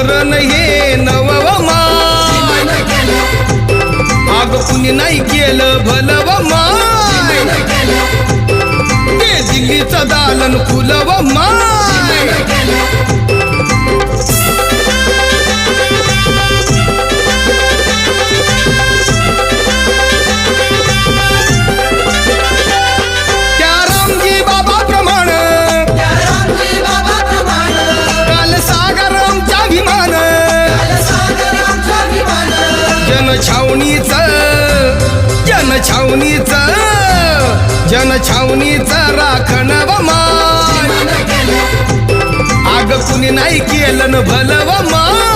धरण हे नवमाय अग कुणी नाही केलं भलव माय ते दिल्लीचं दालन फुलव माय त्या रामजी बाबा प्रमाण काल सागर आमचा विमान जनछावणीचं राखण व मान अग कुणी नाही केलं भलव मान